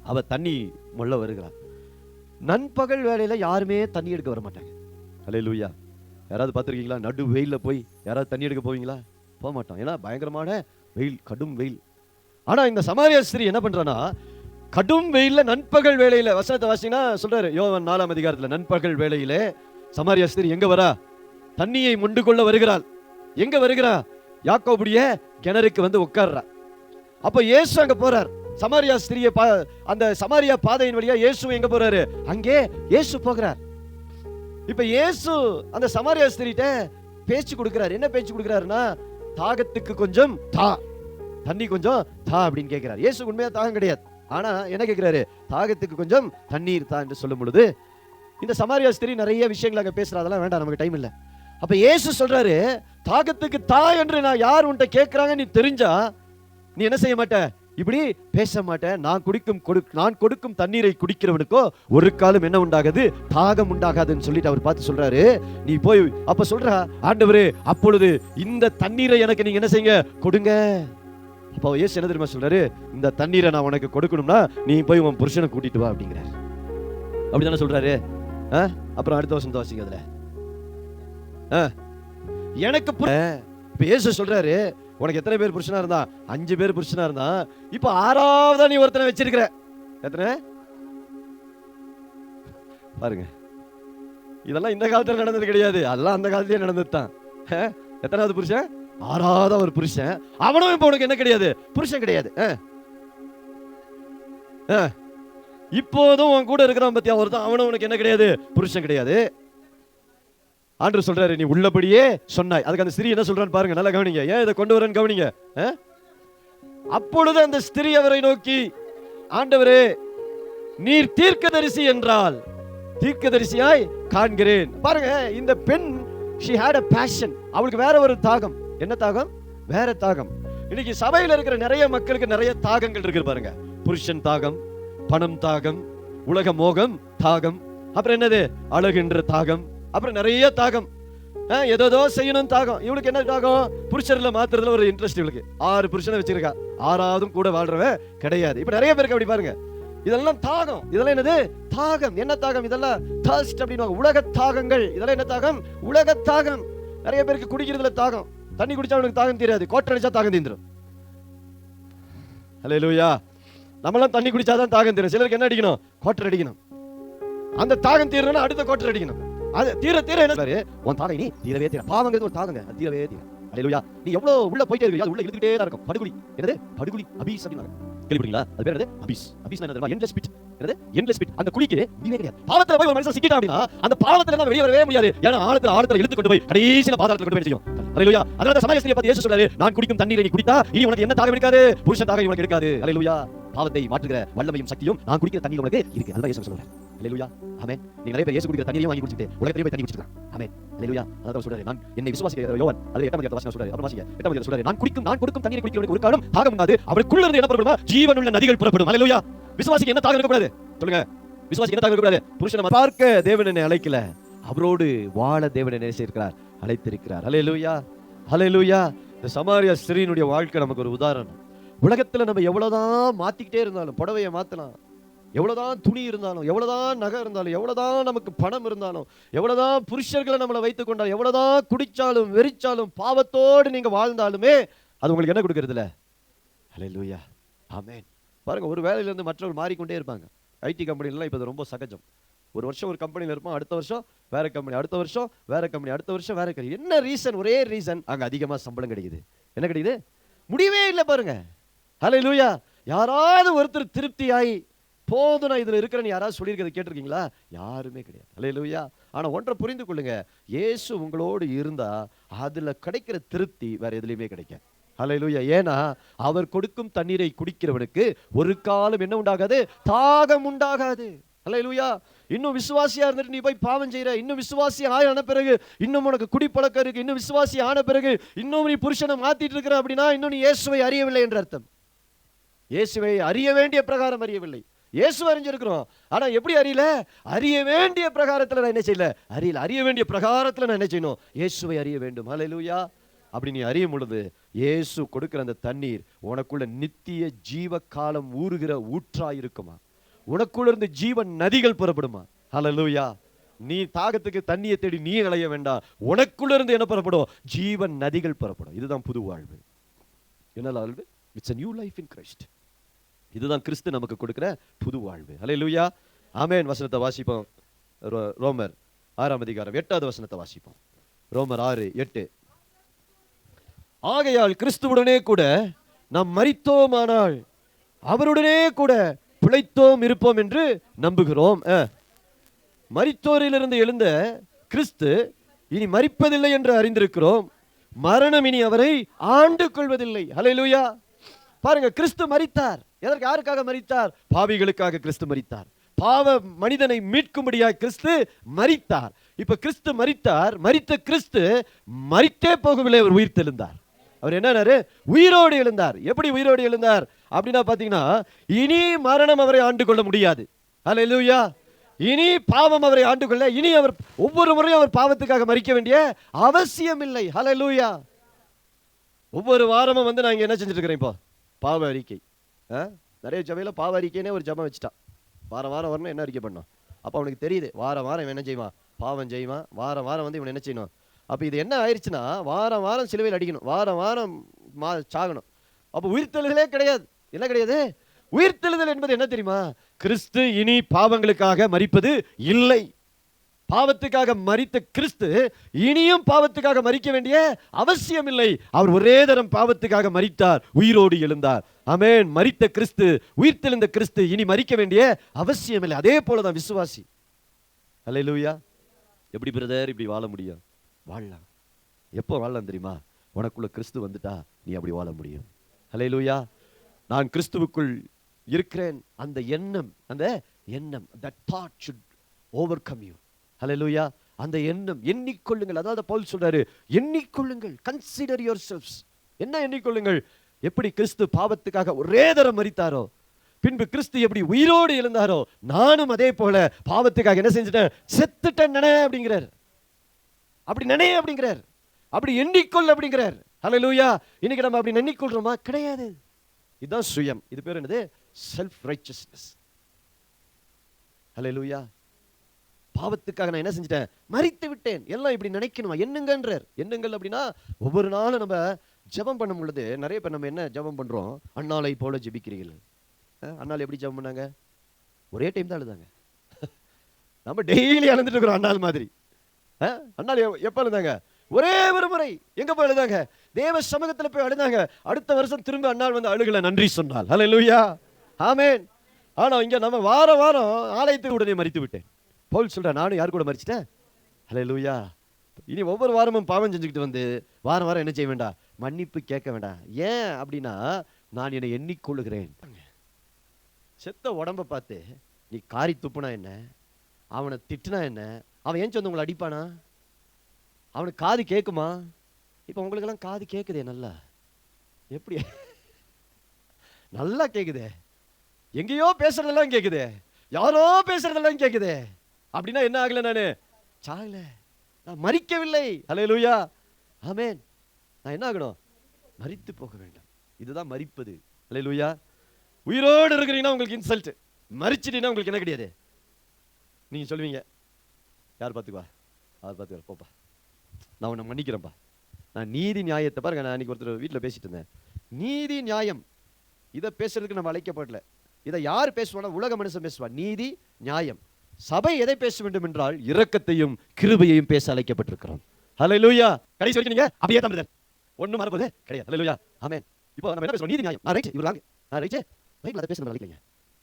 அவ தண்ணி மொள்ள வருகிறார். நண்பகல் வேளையில யாருமே தண்ணி எடுக்க வர மாட்டாங்க. அல்லேலூயா. யாராவது பார்த்துருக்கீங்களா? நடு வெயில்ல போய் யாராவது தண்ணி எடுக்க போவீங்களா? போக மாட்டோம். ஏன்னா பயங்கரமான வெயில், கடும் வெயில். ஆனா இந்த சமாரியா ஸ்திரீ என்ன பண்றானா, கடும் வெயில்ல நண்பகல் வேளையில, வசனத்தை வாசிங்கன்னா சொல்றாரு, யோவான் 4ஆம் அதிகாரத்துல, நண்பகல் வேளையிலே சமாரியா ஸ்திரீ எங்க வரா? தண்ணியை மொண்டு கொள்ள வருகிறாள். எங்க வருகிறா? யாக்கோபுடைய கிணறுக்கு வந்து உட்கார்றா. அப்ப இயேசு அங்க போறார். சமாரியா ஸ்திரியை அந்த சமாரியா பாதையின் வழியா இயேசு எங்க போறாரு? அங்கே இயேசு போகிறார். இப்ப இயேசு அந்த சமாரியா ஸ்திரிட்ட பேச்சு கொடுக்கிறார். என்ன பேச்சு கொடுக்கிறாருன்னா, தாகத்துக்கு கொஞ்சம் தா, தண்ணி கொஞ்சம் தா அப்படின்னு கேட்கிறார். இயேசு உண்மையா தாகம் கிடையாது. ஆனா என்ன கேட்கிறாரு? தாகத்துக்கு கொஞ்சம் தண்ணீர் தா என்று சொல்லும் பொழுது, இந்த சமாரியா ஸ்திரி நிறைய விஷயங்கள் அங்க பேசுறா. அதெல்லாம் வேண்டாம், நமக்கு டைம் இல்லை. அப்ப இயேசு சொல்றாரு, தாகத்துக்கு தா என்று நான் யார் உன்கிட்ட கேட்கிறாங்க நீ தெரிஞ்சா நீ என்ன செய்ய மாட்ட, இப்படி பேச மாட்டேன். நான் கொடுக்கும் தண்ணீரை குடிக்கிறவனுக்கோ ஒரு காலம் என்ன உண்டாகாது, தாகம் உண்டாகாதுன்னு சொல்லிட்டு அவர் பார்த்து சொல்றாரு, நீ போய் அப்ப சொல்ற, ஆண்டவரே அப்பொழுது இந்த தண்ணீரை எனக்கு நீங்க என்ன செய்யுங்க, கொடுங்க. அப்ப இயேசு என்ன தெரியுமா சொல்றாரு, இந்த தண்ணீரை நான் உனக்கு கொடுக்கணும்னா நீ போய் உன் புருஷனை கூட்டிட்டு வா அப்படிங்கிறார். அப்படிதானே சொல்றாரு. அப்புறம் அடுத்த வருஷம் வாசிங்க அதுல. எனக்கு இப்ப இயேசு சொல்றாரு, உனக்கு எத்தனை பேர் புருஷனா இருந்தா, 5 பேர் புருஷனா இருந்தா, இப்ப 6ஆவதா நீ ஒருத்தனை வச்சிருக்கிற. எத்தனை பாருங்க, இதெல்லாம் இந்த காலத்துல நடந்தது கிடையாது, அதெல்லாம் அந்த காலத்திலேயே நடந்தது தான். எத்தனாவது புருஷன், 6ஆவது ஒரு புருஷன். அவனும் இப்ப உனக்கு என்ன கிடையாது, புருஷன் கிடையாது. இப்போதும் உன் கூட இருக்கிறான் பத்தியா ஒருத்தன், அவனும் உனக்கு என்ன கிடையாது, புருஷன் கிடையாது. ஆண்டவர் சொல்றாரு, நீ உள்ளபடியே சொன்னாய். அதுக்கு அந்த ஸ்திரீ என்ன சொல்றான்னு பாருங்க, நல்லா கவனிங்க. ஏன் இதை கொண்டு வரேன்னு கவனிங்க. அப்பொழுது அந்த ஸ்திரீ அவரை நோக்கி, ஆண்டவரே நீர் தீர்க்கதரிசி என்றால் தீர்க்கதரிசியாய் காண்கிறேன். பாருங்க, இந்த பெண் she had a passion. அவளுக்கு வேற ஒரு தாகம். என்ன தாகம், வேற தாகம். இன்னைக்கு சபையில இருக்கிற நிறைய மக்களுக்கு நிறைய தாகங்கள் இருக்கு பாருங்க. புருஷன் தாகம், பணம் தாகம், உலக மோகம் தாகம், அப்புறம் என்னது அழகுன்ற தாகம், அப்புறம் நிறைய தாகம், ஏதோ செய்யணும் தாகம். இவளுக்கு என்ன தாகம், புருஷர்ல மாத்துறதுல ஒரு இன்ட்ரெஸ்ட். இவளுக்கு 6 புருஷனை வச்சிருக்கா, 6ஆவதும் கூட வாழ்றவன் கிடையாது. இப்ப நிறைய பேருக்கு அப்படி பாருங்க. இதெல்லாம் தாகம். இதெல்லாம் என்னது, தாகம். என்ன தாகம், இதெல்லாம் thirst அப்படினுவாங்க, உலக தாகங்கள். இதெல்லாம் என்ன தாகம், உலக தாகம். நிறைய பேருக்கு குடிக்கிறதுல தாகம். தண்ணி குடிச்சா அவனுக்கு தாகம் தீராது, கோட்டர் அடிச்சா தாகம் தீந்துரும். ஹல்லேலூயா. நம்மளாம் தண்ணி குடிச்சாதான் தாகம் தீரும். சிலருக்கு என்ன அடிக்கணும், கோட்டர் அடிக்கணும். அந்த தாகம் தீரணும்னா அடுத்த கோட்டர் அடிக்கணும். அது தீர தீர என்ன சொல்றாரு, உன் தாகம் நீ தீரவே தீர. பாவங்கிறது ஒரு தாகங்க, அது தீரவே தீர. ஹல்லேலூயா. நீ எவ்வளவு உள்ள போயிட்டே இருக்கியா, அது உள்ள இழுத்துக்கிட்டே தான் இருக்கும். படுகுழி, என்னது படுகுழி, அபீஸ் அப்படினாங்க. கேள்விப்பட்டீங்களா? அது பேர் என்னது, அபீஸ். அபீஸ் என்ன தெரியுமா, எண்ட்லெஸ் பிட். என்னது எண்ட்லெஸ் பிட். அந்த குழிக்கு நீவே கிடையாது. பாவத்துல போய் ஒரு மனுஷன் சிக்கிட்டான் அப்படினா அந்த பாவத்துல இருந்து வெளிய வரவே முடியாது. ஏன்னா ஆழத்துல இழுத்து கொண்டு போய் கடைசில பாதாளத்துல கொண்டு போய் செய்யும். ஹல்லேலூயா. அதனால சமாரிய ஸ்திரியை பார்த்து இயேசு சொல்றாரு, நான் குடிக்கும் தண்ணீரை நீ குடித்தா இனி உனக்கு என்ன தாகம் இருக்காது, புருஷன் தாகம் உனக்கு இருக்காது. ஹல்லேலூயா. பாவத்தை மாற்றுகிற வல்லமையும் சக்தியும் நான் குடிக்கிற தண்ணீர் உனக்கு இருக்கு. அதான் இயேசு சொல்றாரு. ஹல்லேலூயா. ஆமென். நீங்க நிறைய பேர் இயேசு குடிக்கிற தண்ணீரையும் வாங்கி குடிச்சிட்டு உலகத்திலே போய் தண்ணி குடிச்சிட்டு. ஆமென். ஹல்லேலூயா. அதான் சொல்றாரு, நான் என்னை விசுவாசிக்கிற யோவான் அதுல 8ஆம் அதிகாரத்துல சொல்றாரு. அப்புறம் வாசிங்க. 8ஆம் அதிகாரத்துல சொல்றாரு, நான் கொடுக்கும் தண்ணீரை குடிக்கிறவனுக்கு ஒரு காலம் தாகம் உண்டாது, அவருக்குள்ள இருந்து என்ன புறப்படுமா, ஜீவனுள்ள நதிகள் புறப்படும். ஹல்லேலூயா. விசுவாசிக்கு என்ன தாகம் இருக்க கூடாது சொல்லுங்க, விசுவாசிக்கு என்ன தாகம் இருக்க கூடாது. புருஷனை பார்க்க தேவன் என்னை அழைக்கல, அவரோடு வாழ தேவன் என்னை செய்கிறார், அழைத்திருக்கிறார். ஹல்லேலூயா. ஹல்லேலூயா. இந்த சமாரிய ஸ்திரீனுடைய வாழ்க்கை நமக்கு ஒரு உதாரணம். உலகத்துல நம்ம எவ்வளவுதான் மாத்திக்கிட்டே இருந்தாலும், புடவையை மாத்தலாம், எவ்வளவுதான் துணி இருந்தாலும், எவ்வளவுதான் நகை இருந்தாலும், எவ்வளவுதான் நமக்கு பணம் இருந்தாலும், எவ்வளவுதான் புருஷர்களை நம்மளை வைத்துக் கொண்டாலும், எவ்வளவுதான் குடிச்சாலும் வெறிச்சாலும், பாவத்தோடு நீங்க வாழ்ந்தாலுமே அது உங்களுக்கு என்ன கொடுக்கறது இல்ல. ஹல்லேலூயா. ஆமென். பாருங்க, ஒரு வேலையில இருந்து மற்றவர்கள் மாறிக்கொண்டே இருப்பாங்க. ஐடி கம்பெனிலாம் இப்ப ரொம்ப சகஜம். ஒரு வருஷம் ஒரு கம்பெனில இருப்போம், அடுத்த வருஷம் வேற கம்பெனி, அடுத்த வருஷம் வேற கம்பெனி, அடுத்த வருஷம் வேற கம்பெனி. என்ன ரீசன், ஒரே ரீசன், அங்க அதிகமா சம்பளம் கிடைக்குது. என்ன கிடைக்குது, முடிவே இல்லை பாருங்க. ஹல்லேலூயா. யாராவது ஒருத்தர் திருப்தியாய் போதும் நான் இதுல இருக்கிறேன்னு யாராவது சொல்லியிருக்கிறது கேட்டிருக்கீங்களா? யாருமே கிடையாது. ஹல்லேலூயா. ஆனா ஒன்றை புரிந்து கொள்ளுங்க, இயேசு உங்களோடு இருந்தா அதுல கிடைக்கிற திருப்தி வேற எதுலையுமே கிடைக்காது. ஹல்லேலூயா. ஏன்னா அவர் கொடுக்கும் தண்ணீரை குடிக்கிறவனுக்கு ஒரு காலம் என்ன உண்டாகாது, தாகம் உண்டாகாது. ஹல்லேலூயா. இன்னும் விசுவாசியா இருந்துட்டு நீ போய் பாவம் செய்யற, இன்னும் விசுவாசி ஆன பிறகு இன்னும் உனக்கு குடிப்பழக்கம் இருக்கு, இன்னும் விசுவாசி ஆன பிறகு இன்னும் நீ புருஷனை மாத்திட்டு இருக்கிற அப்படின்னா இன்னும் நீ இயேசுவை அறியவில்லை என்ற அர்த்தம். இயேசுவை அறிய வேண்டிய பிரகாரம் அறியவில்லை. இயேசு அறிஞ்சிருக்கிறோம், ஆனா எப்படி அறியல, அறிய வேண்டிய பிரகாரத்துல நான் என்ன செய்யல, அறியல. அறிய வேண்டிய பிரகாரத்துல நான் என்ன செய்யணும், இயேசுவை அறிய வேண்டும். ஹல்லேலூயா. அப்படி நீ அறியும் பொழுது இயேசு கொடுக்கிற அந்த தண்ணீர் உனக்குள்ள நித்திய ஜீவ காலம் ஊறுகிற ஊற்றாயிருக்குமா, உனக்குள்ள இருந்து ஜீவன் நதிகள் புறப்படுமா. ஹல்லேலூயா. நீ தாகத்துக்கு தண்ணியை தேடி நீ அலைய வேண்டாம், உனக்குள்ள இருந்து என்ன புறப்படும், ஜீவன் நதிகள் புறப்படும். இதுதான் புது வாழ்வு. என்ன வாழ்வு? It's a new life in Christ. இதுதான் கிறிஸ்து நமக்கு கொடுக்கிற புது வாழ்வு. ஹல்லேலூயா. ஆமென். வசனத்தை வாசிப்போம். ரோமர் 6ஆம் அதிகாரம் 8வது வசனத்தை வாசிப்போம். ரோமர் 6:8. ஆகையால் கிறிஸ்துவுடனே கூட நாம் மரித்தோமானால் அவருடனே கூட பிழைத்தோம் இருப்போம் என்று நம்புகிறோம். மரித்தோரிலிருந்து எழுந்த கிறிஸ்து இனி மரிப்பதில்லை என்று அறிந்திருக்கிறோம், மரணம் இனி அவரை ஆண்டு கொள்வதில்லை. ஹல்லேலூயா. பாருங்க, கிறிஸ்து மரித்தார். எதற்கு, யாருக்காக மரித்தார்? பாவிகளுக்காக கிறிஸ்து மரித்தார். பாவ மனிதனை மீட்கும்படியாக கிறிஸ்து மரித்தார். இப்ப கிறிஸ்து மரித்தார். மரித்த கிறிஸ்து மரித்தே போகவில்லை, அவர் உயிர் தெழுந்தார். அவர் என்னன்னாரு? உயிரோடு எழுந்தார். எப்படி உயிரோடு எழுந்தார் அப்படின்னா பாத்தீங்கன்னா, இனி மரணம் அவரை ஆண்டு கொள்ள முடியாது. ஹல்லேலூயா. இனி பாவம் அவரை ஆண்டு கொள்ள, இனி அவர் ஒவ்வொரு முறையும் அவர் பாவத்துக்காக மரிக்க வேண்டிய அவசியம் இல்லை. ஹல்லேலூயா. ஒவ்வொரு வாரமும் வந்து நான் என்ன செஞ்சுட்டு இருக்கிறேன்? இப்போ பாவ அறிக்கை. நிறைய சபையில பாவ அறிக்கைனே ஒரு ஜபம் வச்சுட்டான். வாரம் வாரம் வரணும், என்ன அறிக்கை பண்ணணும்? அப்போ அவனுக்கு தெரியுது வாரம் வாரம் இவன் என்ன செய்வான்? பாவம் செய்வான். வாரம் வாரம் வந்து இவன் என்ன செய்யணும்? அப்போ இது என்ன ஆயிடுச்சுன்னா, வாரம் வாரம் சிலுவையில் அடிக்கணும், வாரம் வாரம் சாகணும். அப்போ உயிர்த்தெழுதலே கிடையாது. என்ன கிடையாது? உயிர்த்தெழுதல் என்பது என்ன தெரியுமா? கிறிஸ்து இனி பாவங்களுக்காக மரிப்பது இல்லை. பாவத்துக்காக மரித்த கிறிஸ்து இனியும் பாவத்துக்காக மரிக்க வேண்டிய அவசியம் இல்லை. அவர் ஒரே தரம் பாவத்துக்காக மரித்தார், உயிரோடு எழுந்தார். ஆமென். மரித்த கிறிஸ்து, உயிர்த்தெழுந்த கிறிஸ்து இனி மரிக்க வேண்டிய அவசியம் இல்லை. அதே போலதான் விசுவாசி. ஹல்லேலூயா. எப்படி பிரதர் இப்படி வாழ முடியும்? வாழலாம். எப்போ வாழலாம் தெரியுமா? உனக்குள்ள கிறிஸ்து வந்துட்டா நீ அப்படி வாழ முடியும். ஹல்லேலூயா. நான் கிறிஸ்துவுக்குள் இருக்கிறேன், அந்த எண்ணம், that thought should overcome you. ஹல்லேலூயா. அந்த எண்ணம் எண்ணிக்கொள்ளுங்கள். அதாவது பவுல் சொல்றாரு, எண்ணிக்கொள்ளுங்கள், கன்சிடர் யுவர் செல்ஃப்ஸ். என்ன எண்ணிக்கொள்ளுங்கள்? எப்படி கிறிஸ்து பாவத்துக்காக ஒரே தரம் மரித்தாரோ, பின்பு கிறிஸ்து எப்படி உயிரோடு எழுந்தாரோ, நானும் அதே போல பாவத்துக்காக என்ன செஞ்சுட்டேன்? செத்துட்டேன் நினை அப்படிங்கிறார். அப்படி நினை அப்படிங்கிறார். அப்படி எண்ணிக்கொள் அப்படிங்கிறார். ஹல்லேலூயா. இன்னைக்கு நம்ம அப்படி எண்ணிக்கொள்றோமா? கிடையாது. இதுதான் சுயம். இது பேர் என்னது? Self righteousness. ஹல்லேலூயா. பாவத்துக்காக நான் என்ன செஞ்சிட்டேன்? மரித்து விட்டேன். எல்லாம் இப்படி நினைக்கணுமா? எண்ணுங்கன்றார். எண்ணுங்கள் அப்படின்னா ஒவ்வொரு நாளும் நம்ம ஜெபம் பண்ணும் பொழுது நிறைய பேர் நம்ம என்ன ஜெபம் பண்றோம்? அன்னாளை போல ஜெபிக்கிறீர்கள். அன்னாள் எப்படி ஜெபம் பண்ணாங்க? ஒரே டைம் தான் அழுதாங்க. நம்ம டெய்லி அழுந்துட்டு இருக்கிறோம் அன்னாள் மாதிரி. அன்னாள் எப்ப அழுதாங்க? ஒரே ஒரு முறை. எங்க போய் அழுதாங்க? தேவ சமூகத்துல போய் அழுதாங்க. அடுத்த வருஷம் திரும்ப அன்னாள் வந்து அழுகல, நன்றி சொன்னாள். ஹல்லேலூயா. ஆமென். ஆனா இங்க நம்ம வாரம் வாரம் ஆலயத்துக்கு உடனே மரித்து விட்டேன். பவுல் சொல்ற, நானும் யார் கூட மரிச்சிட்டேன்? ஹல்லேலூயா. இனி ஒவ்வொரு வாரமும் பாவம் செஞ்சுக்கிட்டு வந்து வாரம் வாரம் என்ன செய்ய வேண்டாம்? மன்னிப்பு கேட்க வேண்டாம். ஏன் அப்படின்னா, நான் என்னை எண்ணிக்கொள்ளுகிறேன். செத்த உடம்ப பார்த்து நீ காரி துப்புனா என்ன? அவனை திட்டுனா என்ன? அவன் ஏன் சொந்த உங்களை அடிப்பானா? அவனுக்கு காது கேட்குமா? இப்ப உங்களுக்கெல்லாம் காது கேட்குதே நல்லா. எப்படி? நல்லா கேக்குதே. எங்கேயோ பேசுறதெல்லாம் கேக்குதே, யாரோ பேசுறதெல்லாம் கேக்குதே. அப்படின்னா என்ன ஆகல? நானு சாகல, நான் மரிக்கவில்லை. ஹல்லேலூயா. ஆமென். நான் என்ன ஆகணும்? மரித்து போக வேண்டும். இதுதான் மரிப்பது. ஹல்லேலூயா. உயிரோடு இருக்கிறீங்கன்னா உங்களுக்கு இன்சல்ட், மரிச்சிட்டீங்கன்னா உங்களுக்கு என்ன கிடையாது. நீங்க சொல்லுவீங்க, யார் பார்த்துக்குவா? அவர் பார்த்துக்குவா, போப்பா, நான் உன்னை மன்னிக்கிறேன்ப்பா. நான் நீதி நியாயத்தை பாருங்க. நான் அன்னைக்கு ஒருத்தர் வீட்டில் பேசிட்டு இருந்தேன். நீதி நியாயம் இதை பேசுறதுக்கு நம்ம அழைக்கப்படல. இதை யார் பேசுவானா? உலக மனுஷன் பேசுவா. நீதி நியாயம். சபை எதை பேச வேண்டும் என்றால் இரக்கத்தையும் கிருபையையும் பேச அழைக்கப்பட்டிருக்கிறோம். ஹல்லேலூயா. கடைசி வரைக்கும் நீங்க அப்படியே தான் பிரதர், ஒண்ணும் மறப்பது கிடையாது. ஹல்லேலூயா. ஆமென். இப்போ நம்ம என்ன பேசுறோம்? நீதி நியாயம். நான் ரைட், இவர் ராங். நான் ரைட். பைபிள் அதை பேச நம்ம அழைக்கலைங்க.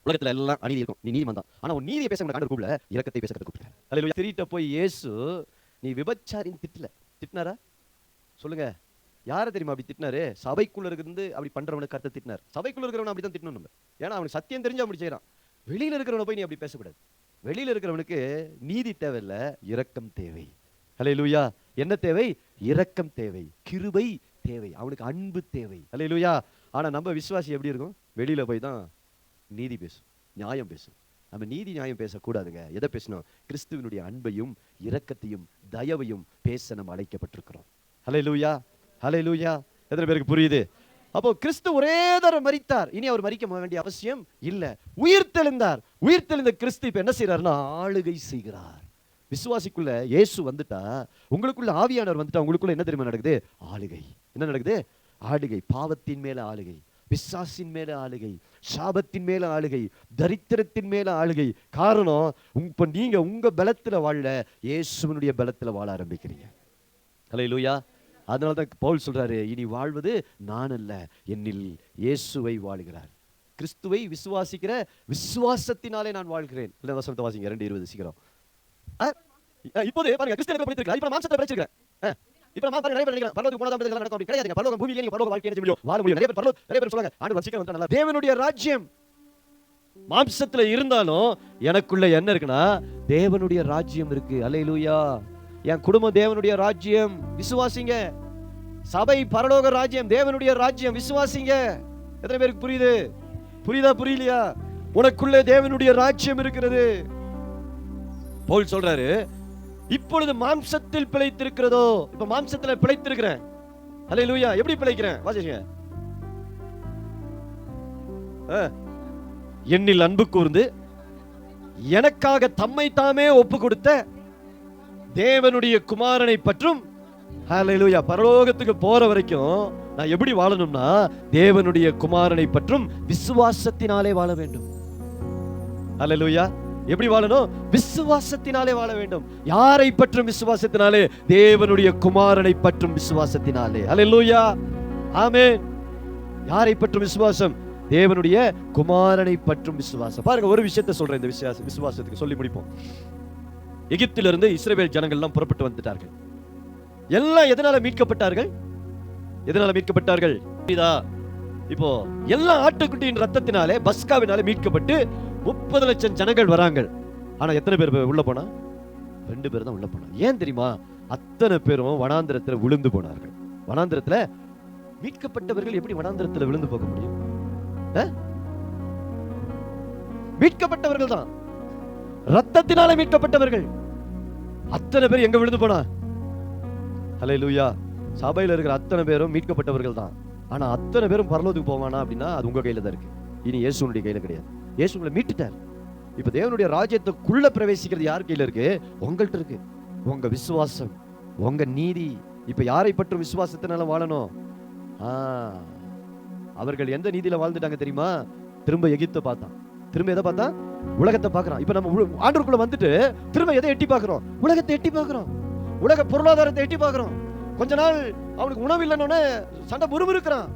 உலகத்துல எல்லாம் அநீதி இருக்கும், நீ நீதிமான் தான். ஆனா உன் நீதியை பேச ஆண்டவர் கூப்பிடல, இரக்கத்தை பேச கூப்பிடுறார். ஹல்லேலூயா. திரிட்ட போய் இயேசு நீ விபச்சாரின்னு திட்டல, திட்டினாரா? சொல்லுங்க. யாரை தெரியுமா அப்படி திட்டினாரு? சபைக்குள்ள இருந்து அப்படி பண்றவனுக்கு கருத்தை திட்டினார். சபைக்குள்ள இருக்கிறவன் அப்படி தான் திட்டணும் நம்ம. ஏன்னா அவனுக்கு சத்தியம் தெரிஞ்சு அப்படி செய்யறான். வெளியில இருக்கிறவனை போய் நீ அப்படி பேசக்கூடாது. வெளியில இருக்கிறவனுக்கு நீதி தேவையில்ல, இரக்கம் தேவை. ஹல்லேலூயா. என்ன தேவை? இரக்கம் தேவை, கிருபை தேவை, அவனுக்கு அன்பு தேவை. ஹல்லேலூயா. ஆனா நம்ம விசுவாசி எப்படி இருக்கும்? வெளியில போய் தான் நீதி பேசும், நியாயம் பேசும். நம்ம நீதி நியாயம் பேசக்கூடாதுங்க. எதை பேசணும்? கிறிஸ்துவினுடைய அன்பையும் இரக்கத்தையும் தயவையும் பேச நம்ம அழைக்கப்பட்டிருக்கிறோம். ஹல்லேலூயா. ஹல்லேலூயா. எத்தனை பேருக்கு புரியுது? அப்போ கிறிஸ்து ஒரே தரம் மரித்தார், இனி அவர் மரிக்க வேண்டிய அவசியம் இல்ல. உயிர்த்தெழுந்தார். உயிர்த்தெழுந்த கிறிஸ்து இப்ப என்ன செய்யறாருன்னா ஆளுகை செய்கிறார். விசுவாசிக்குள்ள இயேசு வந்துட்டா, உங்களுக்குள்ள ஆவியானவர் வந்துட்டா, உங்களுக்குள்ள என்ன தெரியுமா நடக்குது? ஆளுகை. என்ன நடக்குது? ஆளுகை. பாவத்தின் மேல ஆளுகை, பிசாசின் மேல ஆளுகை, சாபத்தின் மேல ஆளுகை, தரித்திரத்தின் மேல ஆளுகை. காரணம், இப்ப நீங்க உங்க பலத்துல வாழல, இயேசுவினுடைய பலத்துல வாழ ஆரம்பிக்கிறீங்க. ஹல்லேலூயா. அதனாலதான் பவுல் சொல்றாரு, இனி வாழ்வது நான் அல்ல, என்னில் இயேசுவை வாழுகிறார். கிறிஸ்துவை விசுவாசிக்கிற விசுவாசத்தினாலே நான் வாழ்கிறேன். இல்ல வசனத்தை வாசிங்க, 2:20 சீக்கிரம். இப்போது பாருங்க, கிறிஸ்துவை படித்திருக்கேன், இப்ப மாம்சத்தை படிச்சிருக்கேன். இப்ப நான் பாருங்க, நிறைய பேர் நினைக்கிறாங்க பரலோகத்துக்கு போனா தான் இதெல்லாம் நடக்கும். அப்படி கிடையாதுங்க. பரலோகம் பூமியிலே நீங்க பரலோக வாழ்க்கை என்ன செய்ய முடியும்? வாழ முடியும். நிறைய பேர் சொல்றாங்க, தேவனுடைய ராஜ்யம் மாம்சத்துல இருந்தாலும் எனக்குள்ள என்ன இருக்குன்னா தேவனுடைய ராஜ்யம் இருக்கு. அல்லேலூயா. என் குடும்பம் தேவனுடைய ராஜ்யம், விசுவாசிங்க. சபை பரலோக ராஜ்யம், தேவனுடைய ராஜ்யம், விசுவாசிங்க. எத்தனை பேருக்கு புரியுது? புரியுதா புரியலையா? உனக்குள்ளே தேவனுடைய ராஜ்யம் இருக்கிறது. பவுல் சொல்றாரு, இப்பொழுது மாம்சத்தில் பிழைத்திருக்கிறதோ. இப்ப மாம்சத்துல பிழைத்திருக்கிறேன். அல்லேலூயா. எப்படி பிழைக்கிறேன்? வாசிங்க. என்னில் அன்பு கூர்ந்து எனக்காக தம்மை தாமே ஒப்பு கொடுத்த தேவனுடைய குமாரனை பற்றும். ஹல்லேலூயா. பரலோகத்துக்கு போற வரைக்கும் நான் எப்படி வாழணும்னா தேவனுடைய குமாரனை பற்றும் விசுவாசத்தினாலே வாழ வேண்டும். ஹல்லேலூயா. எப்படி வாழணும்? விசுவாசத்தினாலே வாழ வேண்டும். யாரை பற்றும்? விசுவாசத்தினாலே. தேவனுடைய குமாரனை பற்றும் விசுவாசத்தினாலே. ஹல்லேலூயா. ஆமென். யாரை பற்றும் விசுவாசம்? தேவனுடைய குமாரனை பற்றும் விசுவாசம். பாருங்க, ஒரு விஷயத்தை சொல்றேன் இந்த விசுவாசத்துக்கு சொல்லி முடிப்போம். எகிப்திலிருந்து இஸ்ரவேல் ஜனங்கள் எல்லாம் புறப்பட்டு வந்துட்டார்கள். எல்லாம் எதனால மீட்கப்பட்டார்கள்? எதனால மீட்கப்பட்டார்கள்? இப்போ எல்லா ஆட்டுக்குட்டியின் ரத்தத்தினாலே, பஸ்காவினாலே மீட்கப்பட்டு 30 லட்சம் ஜனங்கள் வராங்க. ஆனா எத்தனை பேர் உள்ள போனா? 2 பேர் தான் உள்ள போனாங்க. ஏன் தெரியுமா? அத்தனை பேரும் வனாந்திரத்துல விழுந்து போனார்கள். வனாந்திரத்துல மீட்கப்பட்டவர்கள் எப்படி வனாந்திரத்துல விழுந்து போக முடியும்? மீட்கப்பட்டவர்கள் தான், ரத்தத்தினாலே மீட்கப்பட்டவர்கள். அத்தனை பேர் எங்க விழுந்து போனா? ஹல்லேலூயா. சபையில இருக்கிற அத்தனை பேரும் மீட்கப்பட்டவர்கள் தான். ஆனா அத்தனை பேரும் பரலோகத்துக்கு போவானா அப்படின்னா அது உங்க கையில தான் இருக்கு. இனி இயேசுனுடைய கையில கிடையாது. இயேசு உங்களை மீட்டுட்டார். இப்ப தேவனுடைய ராஜ்யத்துக்குள்ள பிரவேசிக்கிறது யார் கையில இருக்கு? உங்கள்ட்ட இருக்கு. உங்க விசுவாசம், உங்க நீதி. இப்ப யாரை பற்றும் விசுவாசத்தினால வாழணும்? அவர்கள் எந்த நீதியில வாழ்ந்துட்டாங்க தெரியுமா? திரும்ப எகிப்தை பார்த்தான். திரும்ப எதை பார்த்தா? உலகத்தை பார்க்கறான். இப்ப நம்ம ஆண்டவருக்குள்ள வந்துட்டு திரும்ப எதை எட்டி பார்க்கிறோம்? உலகத்தை எட்டி பார்க்கிறோம். உலக பொருளாதாரத்தை எட்டி பார்க்கிறோம். கொஞ்ச நாள் அவனுக்கு உணவு இல்லைன்னு சண்டை முறுமுறுக்கிறான்.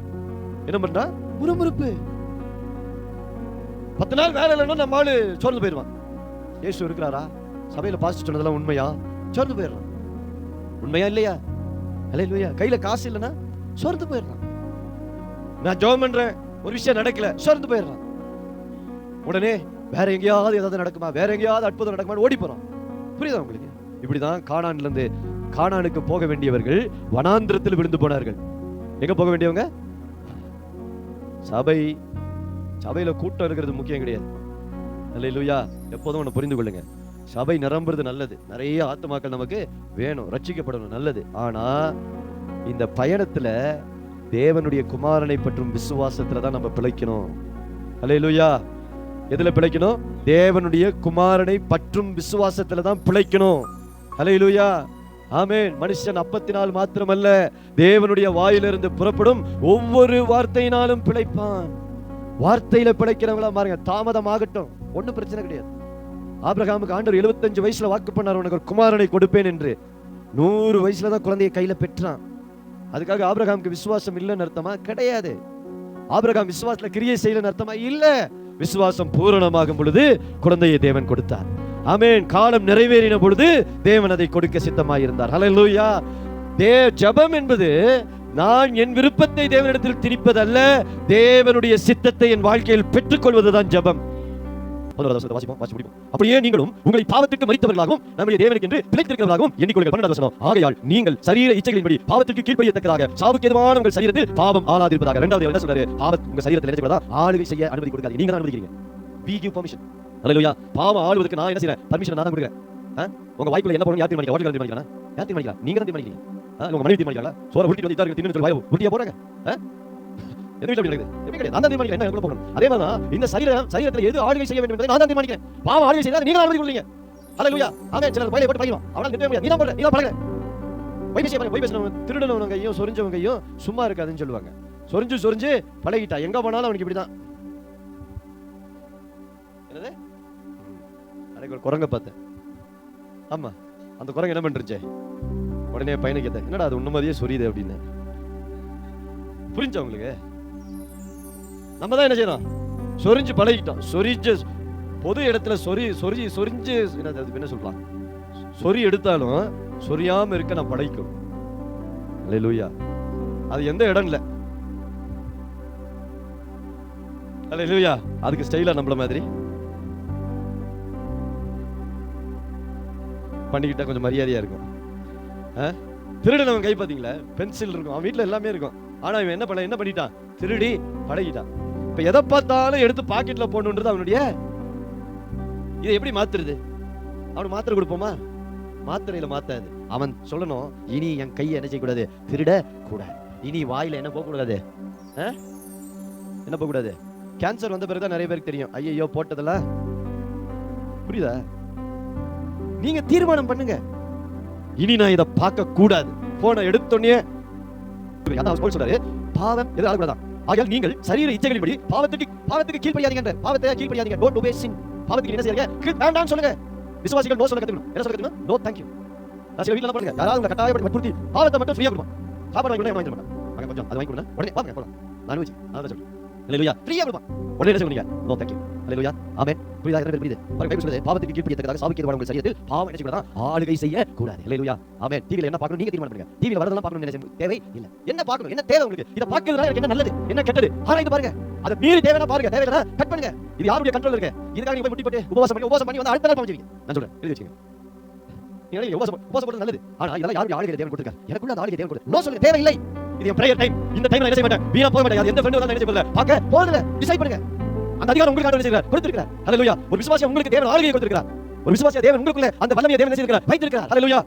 என்ன பண்றான்? முறுமுறுப்பு. 10 நாள் வேலை இல்லைன்னா நம்ம ஆளு சோர்ந்து போயிடுவான். இயேசு இருக்கிறாரா? சபையில பாஸ்டர் சொன்னதெல்லாம் உண்மையா? சோர்ந்து போயிடுறான். உண்மையா இல்லையா? அல்லேலூயா. கையில காசு இல்லைன்னா சோர்ந்து போயிடுறான். நான் ஜெபம் பண்றேன், ஒரு விஷயம் நடக்கல, சோர்ந்து போயிடுறான். உடனே வேற எங்கேயாவது ஏதாவது நடக்குமா, வேற எங்கேயாவது அற்புதம் நடக்குமா ஓடி போறான். புரியுதா உங்களுக்கு? இப்படிதான் கானான்ல இருந்து கானானுக்கு போக வேண்டியவர்கள் வனாந்திரத்தில் விழுந்து போனார்கள். எங்க போக வேண்டியவங்க? சபையில கூட்டம் இருக்கிறது முக்கியம் கிடையாது. அல்லேலூயா. எப்போதும் ஒண்ணு புரிந்து கொள்ளுங்க, சபை நிரம்புறது நல்லது. நிறைய ஆத்துமாக்கள் நமக்கு வேணும், ரட்சிக்கப்படணும், நல்லது. ஆனா இந்த பயணத்துல தேவனுடைய குமாரனை பற்றும் விசுவாசத்துல தான் நம்ம பிழைக்கணும். அல்லேலூயா. எதுல பிழைக்கணும்? தேவனுடைய குமாரனை பற்றும் விசுவாசத்துல தான் பிழைக்கணும். அல்லேலூயா. ஆமென். மனுஷன் அப்பத்தினால் மாத்திரமல்ல, தேவனுடைய வாயிலிருந்து புறப்படும் ஒவ்வொரு வார்த்தையினாலும் பிழைப்பான். வார்த்தையில பிழைக்கிறவங்களா பாருங்க. தாமதம் ஆகட்டும், ஒண்ணும் பிரச்சனை கிடையாது. ஆபிரகாமுக்கு ஆண்டவர் 75 வயசுல வாக்கு பண்ணார், உனக்கு ஒரு குமாரனை கொடுப்பேன் என்று. 100 வயசுல தான் குழந்தையை கையில பெற்றான். அதுக்காக ஆபிரகாமுக்கு விசுவாசம் இல்லைன்னு அர்த்தமா? கிடையாது. ஆபிரகாம் விசுவாசத்துல கிரியை செய்யலன்னு அர்த்தமா? இல்ல. விசுவாசம் பூரணமாகும் பொழுது குழந்தையை தேவன் கொடுத்தார். ஆமென். காலம் நிறைவேறின பொழுது தேவன் அதை கொடுக்க சித்தமாயிருந்தார். ஹல்லேலூயா. ஜெபம் என்பது நான் என் விருப்பத்தை தேவனிடத்தில் திணிப்பதல்ல, தேவனுடைய சித்தத்தை என் வாழ்க்கையில் பெற்றுக்கொள்வதுதான் ஜெபம். அப்படியே நீங்களும் உங்களை பாவத்துக்கு மரித்தவர்களாகவும் நம்முடைய தேவனுக்கு என்று பிழைத்திருக்கிறவர்களாகவும் எண்ணிக்கொள்ளுங்கள். 12வது வசனம். ஆகையால் நீங்கள் சரீர இச்சைகளின்படி பாவத்திற்கு கீழ்ப்படியத்தக்கதாக சாவுக்கு எதுவான உங்கள் சரீரத்தில் பாவம் ஆளாதிருப்பதாக. 2வது என்ன சொல்றாரு? பாவம் உங்க சரீரத்தில் நினைச்சதா ஆளுகை செய்ய அனுமதி கொடுக்காதீங்க. நீங்க தான் அனுமதிக்கிறீங்க. We give permission. ஹல்லேலூயா. பாவம் ஆளுவதற்கு நான் என்ன செய்றேன்? பர்மிஷன் நான் தான் கொடுக்கிறேன். உங்க வாய்க்குள்ள என்ன போறீங்க? யார் தீர்மானிக்க? வாட்டில தீர்மானிக்கறானா? யார் தீர்மானிக்கறா? நீங்க தான் தீர்மானிக்கிறீங்க. உங்க மனைவி தீர்மானிக்கறா? சோற உருட்டி வந்து இதாருக்கு தின்னு சொல்லி உருட்டியா போறாங்க. எது வீட்ல நடக்குது? எப்படி கிடையாது? நான் தான் தீர்மானிக்கிறேன் என்ன போகணும். அதே மாதிரி தான் இந்த சரீரத்துல எது ஆளுகை செய்ய வேண்டும் என்பதை நான் தான் தீர்மானிக்கிறேன். பாவம் ஆளுகை செய்யறத நீங்க தான் அனுமதி கொடுங்க. ஹல்லேலூயா. ஆமென். சிலர் பையில போட்டு பையணும். அவனால நிறுத்தவே முடியாது. நீ தான் போற, நீ தான் பழகுற. பொய் பேசுறவங்க, திருடனவங்க கையும் சொரிஞ்சவங்க கையும் சும்மா இருக்காதுன்னு சொல்லுவாங்க. சொரிஞ்சு பழகிட்டா எங்க போனாலும் அவனுக்கு இப்படிதான். என்னது? அன்னைக்கு ஒரு குரங்க பார்த்தேன். ஆமா, அந்த குரங்கு என்ன பண்றீங்க? உடனே பையனை கேட்டேன், என்னடா அது உண்மையே சொரியுது அப்படின்னு. புரிஞ்சா உங்களுக்கு? நம்ம தான் என்ன செய்யறோம்? சொரிஞ்சு பழகிட்டோம். சொரிஞ்சு பொது இடத்துல சொரிஞ்சு என்ன சொல்லலாம், சொறி எடுத்தாலும் சொரியாம இருக்க நான் பழகிக்கும். அல்லேலூயா. அது எந்த இடம் இல்ல. அல்லேலூயா. அதுக்கு ஸ்டைலா நம்மள மாதிரி பண்ணிக்கிட்டா கொஞ்சம் மரியாதையா இருக்கும். திருடனவன் கை பாத்தீங்களா, பென்சில் இருக்கும், அவன் வீட்டுல எல்லாமே இருக்கும். ஆனா இவன் என்ன பண்ணிட்டான், திருடி பழகிட்டான். இப்ப எதை பார்த்தாலும் எடுத்து பாக்கெட்ல போடணுன்றது அவனுடைய. இதை எப்படி மாத்துறது? அவனுக்கு மாத்திரை கொடுப்போமா? மாத்திரையில மாத்தாது. அவன் சொல்லணும், இனி என் கையை என்ன செய்யக்கூடாது, திருட கூடாது. இனி வாயில என்ன போக கூடாது, என்ன போக கூடாது. கேன்சர் வந்த பிறகுதான் நிறைய பேருக்கு தெரியும், ஐயோ போட்டதெல்லாம். புரியுதா? நீங்க தீர்மானம் பண்ணுங்க, இனி நான் இதை பார்க்க கூடாது. போன எடுத்தோடனே சொல்றாரு, பாவம் எது ஆகக்கூடாதான். ஆகையால் நீங்கள் சரீர இச்சைகளின்படி பாவத்துக்கு கீழ்ப்படியாதீங்க. பாவத்தை கீழ்ப்படியாதீங்க. Don't obey sin. பாவத்துக்கு என்ன செய்யுங்க, வேண்டாம்னு சொல்லுங்க. விசுவாசிகள் நோ சொல்ல கத்துக்கணும். என்ன சொல்ல கத்துக்கணும்? No thank you. சில வீட்ல பண்ணுங்க, யாராவது உங்க கட்டாயப்படி வற்புறுத்தி பாவத்தை மட்டும் ஃப்ரீயா கொடுப்பான். சாப்பாடு வாங்கி கொடுத்தா வாங்கி கொடுப்பான். அங்க கொஞ்சம் அது வாங்கி கொடுத்தா உடனே வாங்க போலாம். நான் வெச்சு அதான் சொல்றேன். அல்லேலூயா. ஃப்ரீயா கொடுப்பான். உடனே என்ன சொல்லுங்க? No thank you. அல்லேலூயா. ஆமென். புரியுதா? என்ன புரியுது? பாருங்க, பைபிள் சொல்லுது, பாவத்துக்கு கீழ்ப்படியத்தக்கதாக சாவுக்கு ஏதுவான உங்கள் சரீரத்தில் பாவம் என்ன செய்யக்கூடாது, ஆளுகை செய்ய கூடாது. அல்லேலூயா. ஆமென். டிவில என்ன பார்க்கணும் நீங்க தீர்மானம் பண்ணுங்க. டிவில வரதெல்லாம் பார்க்கணும் என்ன தேவை இல்ல. என்ன பார்க்கணும், என்ன தேவை உங்களுக்கு? இத பார்க்கிறதுனால எனக்கு என்ன நல்லது, என்ன கெட்டது ஆராய்ந்து பாருங்க. அத மீறி தேவைனா பாருங்க, தேவையில்லை கட் பண்ணுங்க. இது யாருடைய கண்ட்ரோல் இருக்கு? இதுக்காக நீங்க போய் முட்டி போட்டு உபவாசம் பண்ணி வந்து அடுத்த நாள் பாவம். நான் சொல்றேன், எழுதி வச்சுங்க. நீங்க உபவாசம் போறது நல்லது. ஆனா இதெல்லாம் யாருடைய ஆளுகை தேவன் கொடுத்திருக்கார்? எனக்குள்ள அந்த ஆளுகை தேவன் கொடுத்து. நோ சொல்லுங்க, தேவையில்லை. இது என் பிரேயர் டைம். இந்த டைம்ல என்ன செய்ய மாட்டேன், வீணா போக மாட்டேன். எந்த ஃப்ரெண்ட் வந்தாலும் என்ன செய்யல, பார்க்க போறதுல டிசைட் பண்ணுங்க. அந்த அதிகாரம் உங்களுக்கு ஆண்டவர் செய்கிறார், கொடுத்திருக்கிறார். ஹalleluya. ஒரு விசுவாசி உங்களுக்கு தேவன் ஆளுகையை கொடுத்திருக்கிறார். ஒரு விசுவாசி தேவன் உங்களுக்குள்ள அந்த வல்லமையை தேவன் செய்திருக்கிறார், வைத்திருக்கிறார். ஹalleluya.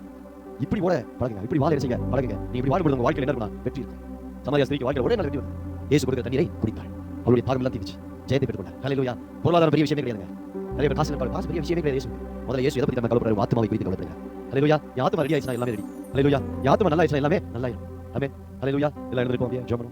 இப்படி ஓட பழகுங்க, இப்படி வாழ செய்யுங்க, பழகுங்க. நீ இப்படி வாழும்போது உங்க வாழ்க்கையில என்ன இருக்கும், வெற்றி இருக்கும். சமாரியா ஸ்திரீக்கு வாழ்க்கையில ஒரே நாள் வெற்றி வந்தது. இயேசு கொடுத்த தண்ணீரை குடித்தாள், அவளுடைய தாகம் எல்லாம் தீர்ந்துச்சு, ஜெயத்தை பெற்றுக்கொண்டார். ஹalleluya. பொருளாதாரம் பெரிய விஷயமே கிடையாதுங்க. நிறைய பேர் காசு பெரிய விஷயமே கிடையாது. இயேசு முதல்ல இயேசு எதை பத்தி நம்ம கவலைப்படுறாரு, ஆத்மாவை குறித்து கவலைப்படுறாரு. ஹalleluya. ஆத்மா ரெடி ஆயிடுச்சுனா எல்லாமே ரெடி. ஹalleluya. ஆத்மா நல்லா ஆயிடுச்சுனா எல்லாமே நல்லா ஆயிடும். ஆமென். ஹalleluya. எல்லாம் எழுந்திருப்போம், ஜெபம்.